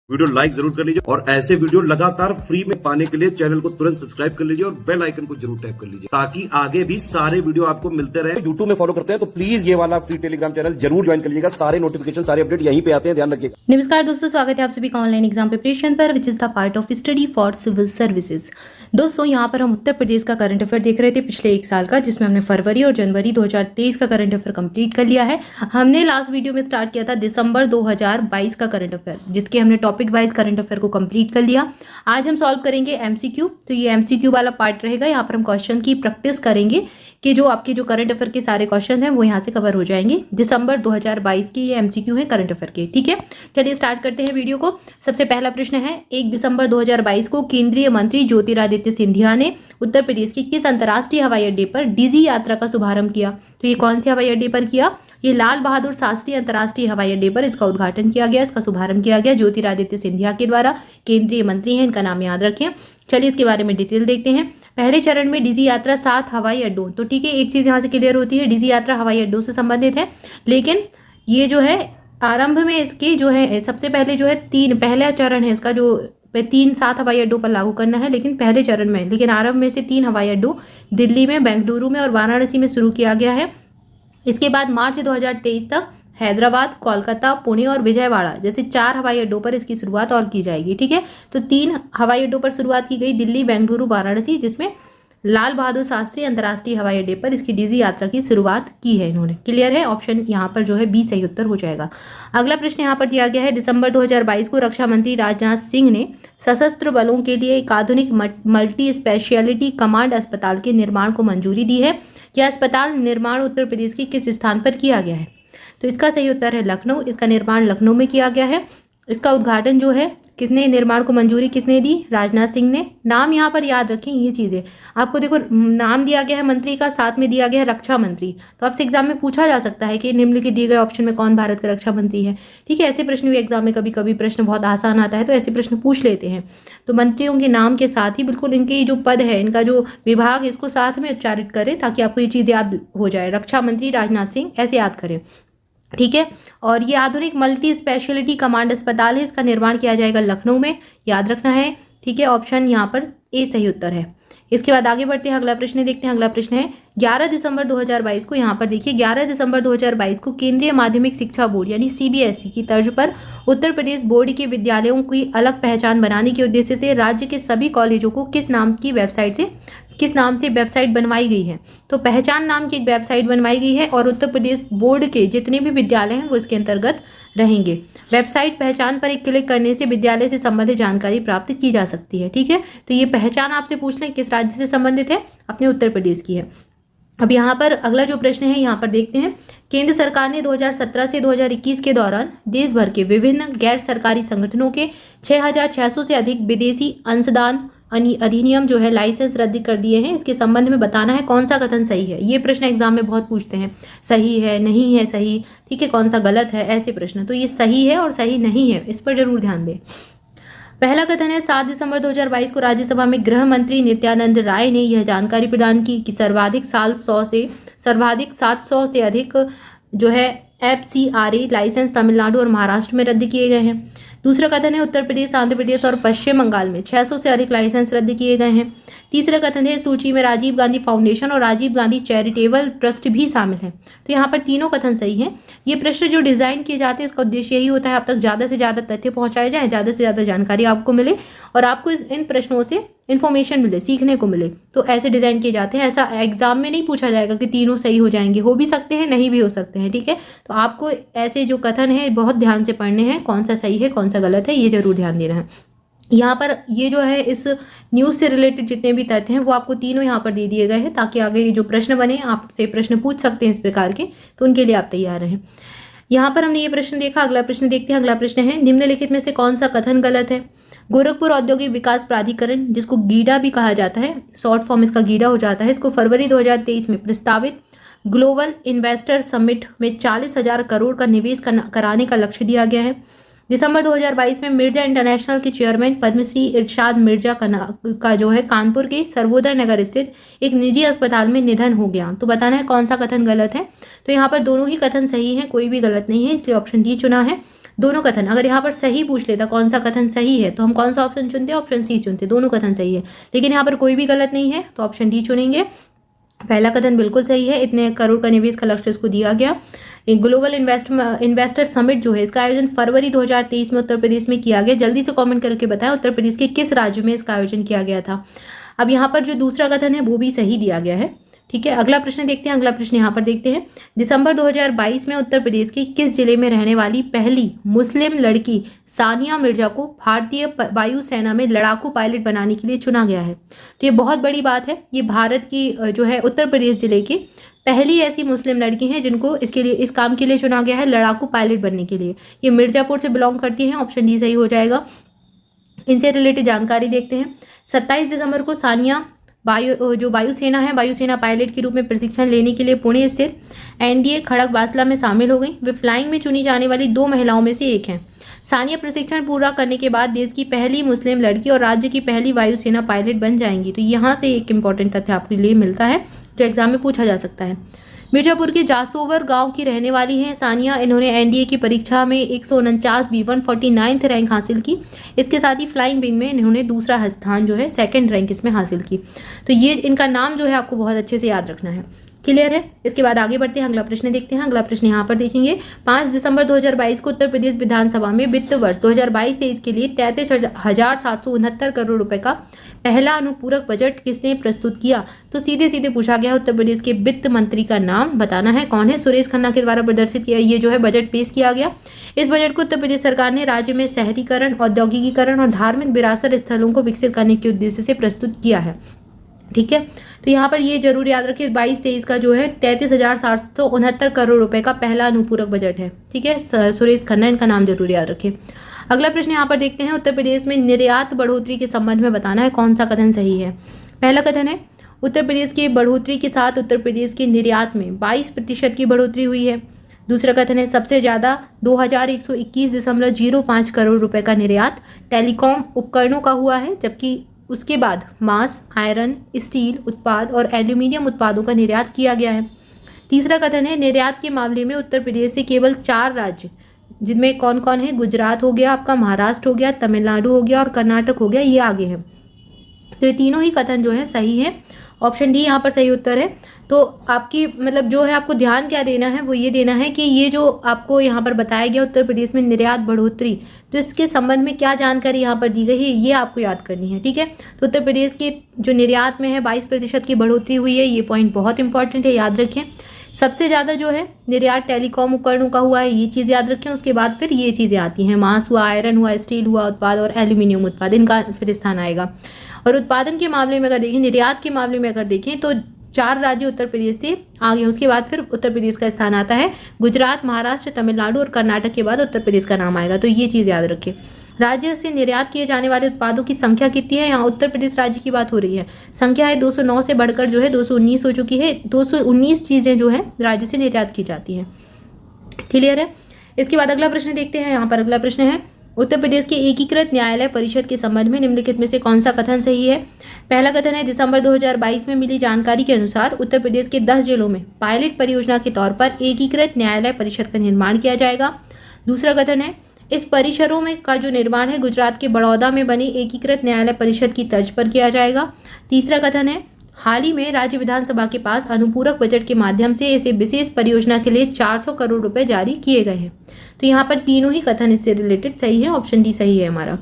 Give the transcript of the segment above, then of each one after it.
Video like जरूर कर लीजिए और ऐसे वीडियो लगातार फ्री में पाने के लिए चैनल को तुरंत सब्सक्राइब कर लीजिए और बेल आइकन को जरूर टैप कर लीजिए ताकि आगे भी सारे वीडियो आपको मिलते रहे। यूट्यूब में फॉलो करते हैं तो प्लीज ये वाला फ्री टेलीग्राम चैनल जरूर ज्वाइन कर लीजिएगा। सारे नोटिफिकेशन सारे अपडेट यहीं पे आते हैं, ध्यान रखिएगा। नमस्कार दोस्तों, स्वागत है आप सभी का ऑनलाइन एग्जाम प्रिपरेशन पर which is the part of study for civil services. दोस्तों यहाँ पर हम उत्तर प्रदेश का करंट अफेयर देख रहे थे पिछले एक साल का, जिसमें हमने फरवरी और जनवरी 2023 का करंट अफेयर कंप्लीट कर लिया है। हमने लास्ट वीडियो में स्टार्ट किया था दिसंबर 2022 का करंट अफेयर, जिसके हमने टॉपिक वाइज करंट अफेयर को कंप्लीट कर लिया। आज हम सॉल्व करेंगे एमसीक्यू। तो ये एमसीक्यू वाला पार्ट रहेगा। यहाँ पर हम क्वेश्चन की प्रैक्टिस करेंगे कि जो आपके जो करंट अफेयर के सारे क्वेश्चन हैं वो यहाँ से कवर हो जाएंगे। दिसंबर 2022 की ये एमसीक्यू है करंट अफेयर के। ठीक है, चलिए स्टार्ट करते हैं वीडियो को। सबसे पहला प्रश्न है, 1 दिसंबर 2022 को केंद्रीय मंत्री ज्योतिरादित्य सिंधिया ने उत्तर प्रदेश के किस अंतर्राष्ट्रीय हवाई अड्डे पर डीजी यात्रा का शुभारंभ किया? तो ये कौन से हवाई अड्डे पर किया? ये लाल बहादुर शास्त्री अंतर्राष्ट्रीय हवाई अड्डे पर इसका उद्घाटन किया गया, इसका शुभारंभ किया गया ज्योतिरादित्य सिंधिया के द्वारा। केंद्रीय मंत्री हैं, इनका नाम याद रखें। चलिए इसके बारे में डिटेल देखते हैं। पहले चरण में डीजी यात्रा 7 हवाई अड्डों, तो ठीक है, एक चीज यहाँ से क्लियर होती है, डीजी यात्रा हवाई अड्डों से संबंधित है। लेकिन ये जो है आरंभ में इसके जो है सबसे पहले जो है पहला चरण है इसका जो 7 हवाई अड्डों पर लागू करना है, लेकिन पहले चरण में, लेकिन आरंभ में से 3 हवाई अड्डों दिल्ली में, बेंगलुरु में और वाराणसी में शुरू किया गया है। इसके बाद मार्च 2023 तक हैदराबाद, कोलकाता, पुणे और विजयवाड़ा जैसे 4 हवाई अड्डों पर इसकी शुरुआत और की जाएगी। ठीक है, तो 3 हवाई अड्डों पर शुरुआत की गई, दिल्ली, बेंगलुरु, वाराणसी, जिसमें लाल बहादुर शास्त्री अंतर्राष्ट्रीय हवाई अड्डे पर इसकी डीजी यात्रा की शुरुआत की है इन्होंने। क्लियर है, ऑप्शन यहाँ पर जो है बी सही उत्तर हो जाएगा। अगला प्रश्न यहाँ पर दिया गया है, दिसंबर 2022 को रक्षा मंत्री राजनाथ सिंह ने सशस्त्र बलों के लिए एक आधुनिक मल्टी स्पेशलिटी कमांड अस्पताल के निर्माण को मंजूरी दी है। यह अस्पताल निर्माण उत्तर प्रदेश के किस स्थान पर किया गया है? तो इसका सही उत्तर है लखनऊ। इसका निर्माण लखनऊ में किया गया है। इसका उद्घाटन जो है किसने, निर्माण को मंजूरी किसने दी? राजनाथ सिंह ने। नाम यहाँ पर याद रखें, ये चीज़ें आपको देखो, नाम दिया गया है मंत्री का, साथ में दिया गया है रक्षा मंत्री। तो आपसे एग्जाम में पूछा जा सकता है कि निम्नलिखित दिए गए ऑप्शन में कौन भारत का रक्षा मंत्री है। ठीक है, ऐसे प्रश्न भी एग्जाम में कभी कभी प्रश्न बहुत आसान आता है तो ऐसे प्रश्न पूछ लेते हैं। तो मंत्रियों के नाम के साथ ही बिल्कुल इनके जो पद है, इनका जो विभाग, इसको साथ में उच्चारित करें ताकि आपको ये चीज़ याद हो जाए। रक्षा मंत्री राजनाथ सिंह, ऐसे याद करें। ठीक है, और ये आधुनिक मल्टी स्पेशलिटी कमांड अस्पताल है, इसका निर्माण किया जाएगा लखनऊ में, याद रखना है। ठीक है, ऑप्शन यहाँ पर ए सही उत्तर है। इसके बाद आगे बढ़ते हैं, अगला प्रश्न देखते हैं। अगला प्रश्न है 11 दिसंबर 2022 को, यहाँ पर देखिए 11 दिसंबर 2022 को केंद्रीय माध्यमिक शिक्षा बोर्ड यानी सीबीएसई की तर्ज पर उत्तर प्रदेश बोर्ड के विद्यालयों की अलग पहचान बनाने के उद्देश्य से राज्य के सभी कॉलेजों को किस नाम से वेबसाइट बनवाई गई है? तो पहचान नाम की एक वेबसाइट बनवाई गई है और उत्तर प्रदेश बोर्ड के जितने भी विद्यालय हैं वो इसके अंतर्गत रहेंगे। वेबसाइट पहचान पर एक क्लिक करने से विद्यालय से संबंधित जानकारी प्राप्त की जा सकती है। ठीक है, तो ये पहचान आपसे पूछ लें किस राज्य से संबंधित है, अपने उत्तर प्रदेश की है। अब यहाँ पर अगला जो प्रश्न है यहाँ पर देखते हैं, केंद्र सरकार ने 2017 से 2021 के दौरान देश भर के विभिन्न गैर सरकारी संगठनों के 6600 से अधिक विदेशी अंशदान अधिनियम जो है लाइसेंस रद्द कर दिए हैं। इसके संबंध में बताना है कौन सा कथन सही है। ये प्रश्न एग्जाम में बहुत पूछते हैं, सही है, नहीं है सही, ठीक है, कौन सा गलत है, ऐसे प्रश्न। तो ये सही है और सही नहीं है, इस पर जरूर ध्यान दें। पहला कथन है, 7 दिसंबर 2022 को राज्यसभा में गृह मंत्री नित्यानंद राय ने यह जानकारी प्रदान की कि सर्वाधिक 700 से अधिक जो है FCRA लाइसेंस तमिलनाडु और महाराष्ट्र में रद्द किए गए हैं। दूसरा कथन है, उत्तर प्रदेश, आंध्र प्रदेश और पश्चिम बंगाल में 600 से अधिक लाइसेंस रद्द किए गए हैं। तीसरा कथन है, सूची में राजीव गांधी फाउंडेशन और राजीव गांधी चैरिटेबल ट्रस्ट भी शामिल है। तो यहाँ पर तीनों कथन सही हैं। ये प्रश्न जो डिजाइन किए जाते हैं इसका उद्देश्य यही होता है आप तक ज़्यादा से ज़्यादा तथ्य पहुँचाए जाएँ, ज़्यादा से ज़्यादा जानकारी आपको मिले और आपको इन प्रश्नों से इन्फॉर्मेशन मिले, सीखने को मिले। तो ऐसे डिज़ाइन किए जाते हैं। ऐसा एग्जाम में नहीं पूछा जाएगा कि तीनों सही हो जाएंगे, हो भी सकते हैं, नहीं भी हो सकते हैं। ठीक है, तो आपको ऐसे जो कथन है बहुत ध्यान से पढ़ने हैं, कौन सा सही है कौन सा गलत है, ये जरूर ध्यान देना है। यहाँ पर ये जो है इस न्यूज़ से रिलेटेड जितने भी तथ्य हैं वो आपको तीनों यहाँ पर दे दिए गए हैं ताकि आगे ये जो प्रश्न बने आपसे प्रश्न पूछ सकते हैं इस प्रकार के, तो उनके लिए आप तैयार रहें। यहाँ पर हमने ये प्रश्न देखा। अगला प्रश्न देखते हैं। अगला प्रश्न है, निम्नलिखित में से कौन सा कथन गलत है? गोरखपुर औद्योगिक विकास प्राधिकरण, जिसको गीडा भी कहा जाता है, शॉर्ट फॉर्म इसका गीडा हो जाता है, इसको फरवरी 2023 में प्रस्तावित ग्लोबल इन्वेस्टर समिट में 40,000 करोड़ का निवेश कराने का लक्ष्य दिया गया है। दिसंबर 2022 में मिर्जा इंटरनेशनल के चेयरमैन पद्मश्री इरशाद मिर्जा का जो है कानपुर के सर्वोदय नगर स्थित एक निजी अस्पताल में निधन हो गया। तो बताना है कौन सा कथन गलत है। तो यहाँ पर दोनों ही कथन सही है, कोई भी गलत नहीं है, इसलिए ऑप्शन डी चुना है। दोनों कथन, अगर यहाँ पर सही पूछ लेता कौन सा कथन सही है तो हम कौन सा ऑप्शन चुनते हैं, ऑप्शन सी चुनते, दोनों कथन सही है। लेकिन यहाँ पर कोई भी गलत नहीं है तो ऑप्शन डी चुनेंगे। पहला कथन बिल्कुल सही है, इतने करोड़ का निवेश का लक्ष्य इसको दिया गया। एक ग्लोबल इन्वेस्टर समिट जो है इसका आयोजन फरवरी 2023 में उत्तर प्रदेश में किया गया। जल्दी से कमेंट करके बताएं उत्तर प्रदेश के किस राज्य में इसका आयोजन किया गया था। अब यहाँ पर जो दूसरा कथन है वो भी सही दिया गया है, ठीक है। अगला प्रश्न देखते हैं, अगला प्रश्न यहाँ पर देखते हैं। दिसंबर 2022 में उत्तर प्रदेश के किस जिले में रहने वाली पहली मुस्लिम लड़की सानिया मिर्जा को भारतीय वायुसेना में लड़ाकू पायलट बनाने के लिए चुना गया है? तो ये बहुत बड़ी बात है, ये भारत की जो है उत्तर प्रदेश जिले की पहली ऐसी मुस्लिम लड़की हैं जिनको इसके लिए, इस काम के लिए चुना गया है, लड़ाकू पायलट बनने के लिए। ये मिर्जापुर से बिलोंग करती हैं, ऑप्शन डी सही हो जाएगा। इनसे रिलेटेड जानकारी देखते हैं। 27 दिसंबर को सानिया वायुसेना है, वायुसेना पायलट के रूप में प्रशिक्षण लेने के लिए पुणे स्थित एनडीए खड़गवासला में शामिल हो गई। वे फ्लाइंग में चुनी जाने वाली 2 महिलाओं में से एक हैं। सानिया प्रशिक्षण पूरा करने के बाद देश की पहली मुस्लिम लड़की और राज्य की पहली वायुसेना पायलट बन जाएंगी। तो यहाँ से एक इंपॉर्टेंट तथ्य आपके लिए मिलता है जो एग्जाम में पूछा जा सकता है। मिर्जापुर के जासोवर गांव की रहने वाली हैं सानिया। इन्होंने एनडीए की परीक्षा में 149 149th रैंक हासिल की। इसके साथ ही फ्लाइंग विंग में इन्होंने दूसरा स्थान जो है 2nd रैंक इसमें हासिल की। तो ये इनका नाम जो है आपको बहुत अच्छे से याद रखना है। क्लियर है? इसके बाद आगे बढ़ते हैं, अगला प्रश्न देखते हैं। अगला प्रश्न यहाँ पर देखेंगे। 5 दिसंबर 2022 को उत्तर प्रदेश विधानसभा में वित्त वर्ष 2022-23 के लिए 33,769 करोड़ रुपए का पहला अनुपूरक बजट किसने प्रस्तुत किया? तो सीधे सीधे पूछा गया उत्तर प्रदेश के वित्त मंत्री का नाम बताना है, कौन है? सुरेश खन्ना के द्वारा प्रदर्शित किया ये जो है बजट पेश किया गया। इस बजट को उत्तर प्रदेश सरकार ने राज्य में शहरीकरण, औद्योगिकीकरण और धार्मिक विरासत स्थलों को विकसित करने के उद्देश्य से प्रस्तुत किया है, ठीक है। तो यहाँ पर ये जरूर याद रखिए 22-23 का जो है 33,769 करोड़ रुपए का पहला अनुपूरक बजट है, ठीक है। सुरेश खन्ना इनका नाम जरूर याद रखिए। अगला प्रश्न यहाँ पर देखते हैं। उत्तर प्रदेश में निर्यात बढ़ोतरी के संबंध में बताना है कौन सा कथन सही है। पहला कथन है उत्तर प्रदेश की बढ़ोतरी के साथ उत्तर प्रदेश के निर्यात में 22% की बढ़ोतरी हुई है। दूसरा कथन है सबसे ज़्यादा 2121.05 करोड़ रुपए का निर्यात टेलीकॉम उपकरणों का हुआ है, जबकि उसके बाद मांस, आयरन, स्टील उत्पाद और एल्यूमिनियम उत्पादों का निर्यात किया गया है। तीसरा कथन है निर्यात के मामले में उत्तर प्रदेश से केवल 4 राज्य, जिनमें कौन कौन है, गुजरात हो गया आपका, महाराष्ट्र हो गया, तमिलनाडु हो गया और कर्नाटक हो गया, ये आगे है। तो ये तीनों ही कथन जो है सही है, ऑप्शन डी यहाँ पर सही उत्तर है। तो आपकी मतलब जो है आपको ध्यान क्या देना है वो ये देना है कि ये जो आपको यहाँ पर बताया गया उत्तर प्रदेश में निर्यात बढ़ोतरी, तो इसके संबंध में क्या जानकारी यहाँ पर दी गई है ये आपको याद करनी है, ठीक है। तो उत्तर प्रदेश के जो निर्यात में है 22% की बढ़ोतरी हुई है, ये पॉइंट बहुत इंपॉर्टेंट है, याद रखें। सबसे ज़्यादा जो है निर्यात टेलीकॉम उपकरणों का हुआ है, ये चीज़ याद रखें। उसके बाद फिर ये चीज़ें आती हैं, मांस हुआ, आयरन हुआ, स्टील हुआ उत्पाद और एल्यूमिनियम उत्पाद, इनका फिर स्थान आएगा। और उत्पादन के मामले में अगर देखें, निर्यात के मामले में अगर देखें तो 4 राज्य उत्तर प्रदेश से आगे, उसके बाद फिर उत्तर प्रदेश का स्थान आता है। गुजरात, महाराष्ट्र, तमिलनाडु और कर्नाटक के बाद उत्तर प्रदेश का नाम आएगा, तो ये चीज़ याद रखें। राज्य से निर्यात किए जाने वाले उत्पादों की संख्या कितनी है, यहाँ उत्तर प्रदेश राज्य की बात हो रही है। संख्या है 209 से बढ़कर जो है 219 हो चुकी है। 219 चीज़ें जो है राज्य से निर्यात की जाती हैं, क्लियर है। इसके बाद अगला प्रश्न देखते हैं। यहाँ पर अगला प्रश्न है उत्तर प्रदेश के एकीकृत न्यायालय परिषद के संबंध में निम्नलिखित में से कौन सा कथन सही है। पहला कथन है दिसंबर 2022 में मिली जानकारी के अनुसार उत्तर प्रदेश के 10 जिलों में पायलट परियोजना के तौर पर एकीकृत न्यायालय परिषद का निर्माण किया जाएगा। दूसरा कथन है इस परिसरों में का जो निर्माण है गुजरात के बड़ौदा में बनी एकीकृत न्यायालय परिषद की तर्ज पर किया जाएगा। तीसरा कथन है हाल ही में राज्य विधानसभा के पास अनुपूरक बजट के माध्यम से इसे विशेष परियोजना के लिए 400 करोड़ रुपए जारी किए गए हैं। तो यहाँ पर तीनों ही कथन इससे रिलेटेड सही है, ऑप्शन डी सही है हमारा।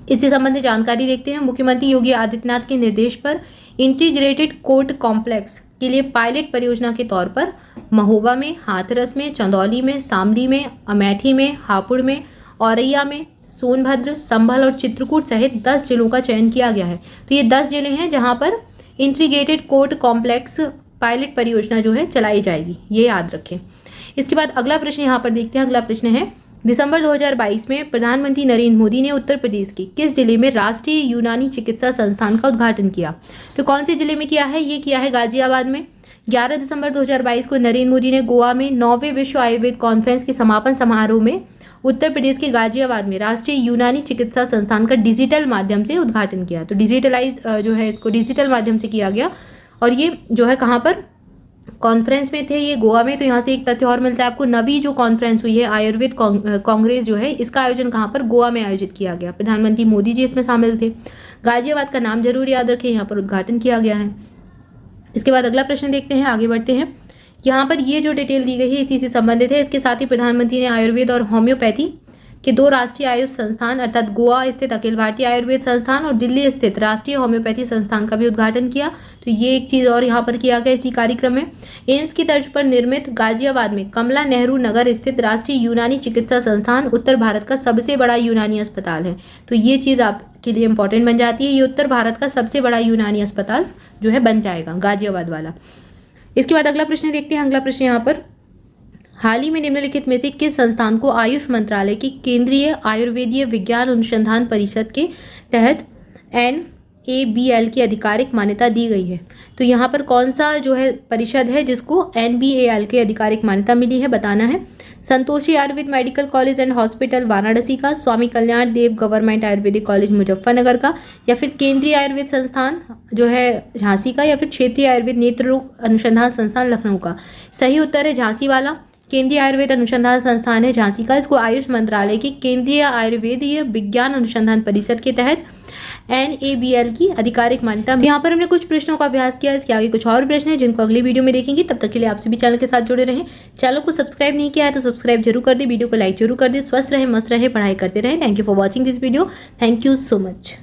इससे संबंधित जानकारी देखते हैं। मुख्यमंत्री योगी आदित्यनाथ के निर्देश पर इंटीग्रेटेड कोर्ट कॉम्प्लेक्स के लिए पायलट परियोजना के तौर पर महोबा में, हाथरस में, चंदौली में, शामली में, अमेठी में, हापुड़ में, औरैया में, सोनभद्र, संभल और चित्रकूट सहित 10 जिलों का चयन किया गया है। तो ये 10 जिले हैं जहाँ पर इंटीग्रेटेड कोर्ट कॉम्प्लेक्स पायलट परियोजना जो है चलाई जाएगी, ये याद रखें। इसके बाद अगला प्रश्न यहाँ पर देखते हैं। अगला प्रश्न है दिसंबर 2022 में प्रधानमंत्री नरेंद्र मोदी ने उत्तर प्रदेश के किस जिले में राष्ट्रीय यूनानी चिकित्सा संस्थान का उद्घाटन किया। तो कौन से जिले में किया है, ये किया है गाजियाबाद में। 11 दिसंबर 2022 को नरेंद्र मोदी ने गोवा में 9वें विश्व आयुर्वेद कॉन्फ्रेंस के समापन समारोह में उत्तर प्रदेश के गाजियाबाद में राष्ट्रीय यूनानी चिकित्सा संस्थान का डिजिटल माध्यम से उद्घाटन किया। तो डिजिटलाइज जो है इसको डिजिटल माध्यम से किया गया और ये जो है कहाँ पर, कॉन्फ्रेंस में थे ये गोवा में। तो यहाँ से एक तथ्य और मिलता है आपको, नवी जो कॉन्फ्रेंस हुई है आयुर्वेद कांग्रेस जो है, इसका आयोजन कहाँ पर, गोवा में आयोजित किया गया। प्रधानमंत्री मोदी जी इसमें शामिल थे। गाजियाबाद का नाम जरूर याद रखें, यहाँ पर उद्घाटन किया गया है। इसके बाद अगला प्रश्न देखते हैं, आगे बढ़ते हैं। यहाँ पर ये जो डिटेल दी गई है इसी से संबंधित है। इसके साथ ही प्रधानमंत्री ने आयुर्वेद और होम्योपैथी के 2 राष्ट्रीय आयुष संस्थान अर्थात गोवा स्थित अखिल भारतीय आयुर्वेद संस्थान और दिल्ली स्थित राष्ट्रीय होम्योपैथी संस्थान का भी उद्घाटन किया। तो ये एक चीज़ और यहाँ पर किया गया इसी कार्यक्रम में। एम्स की तर्ज पर निर्मित गाजियाबाद में कमला नेहरू नगर स्थित राष्ट्रीय यूनानी चिकित्सा संस्थान उत्तर भारत का सबसे बड़ा यूनानी अस्पताल है। तो ये चीज़ आपके लिए इंपॉर्टेंट बन जाती है, ये उत्तर भारत का सबसे बड़ा यूनानी अस्पताल जो है बन जाएगा गाजियाबाद वाला। इसके बाद अगला प्रश्न देखते हैं। अगला प्रश्न यहाँ पर, हाल ही में निम्नलिखित में से किस संस्थान को आयुष मंत्रालय की केंद्रीय आयुर्वेदीय विज्ञान अनुसंधान परिषद के तहत NABL की आधिकारिक मान्यता दी गई है? तो यहाँ पर कौन सा जो है परिषद है जिसको NBAL की आधिकारिक मान्यता मिली है, बताना है। Santoshi Ayurveda medical college and hospital Varanasi का, स्वामी कल्याण देव गवर्नमेंट आयुर्वेदिक कॉलेज मुजफ्फरनगर का, या फिर केंद्रीय आयुर्वेद संस्थान जो है झांसी का, या फिर क्षेत्रीय आयुर्वेद नेत्र रोग अनुसंधान संस्थान लखनऊ का? सही उत्तर है झांसी वाला। केंद्रीय आयुर्वेद अनुसंधान संस्थान है झांसी का। इसको आयुष मंत्रालय की केंद्रीय आयुर्वेदीय विज्ञान अनुसंधान परिषद के तहत NABL की आधिकारिक मान्यता। यहाँ पर हमने कुछ प्रश्नों का अभ्यास किया। इसके आगे कुछ और प्रश्न हैं जिनको अगली वीडियो में देखेंगे। तब तक के लिए आपसे भी चैनल के साथ जुड़े रहें। चैनल को सब्सक्राइब नहीं किया है तो सब्सक्राइब जरूर कर दे, वीडियो को लाइक जरूर कर दे। स्वस्थ रहे, मस्त रहे, पढ़ाई करते रहें। Thank you for watching this video. Thank you so much.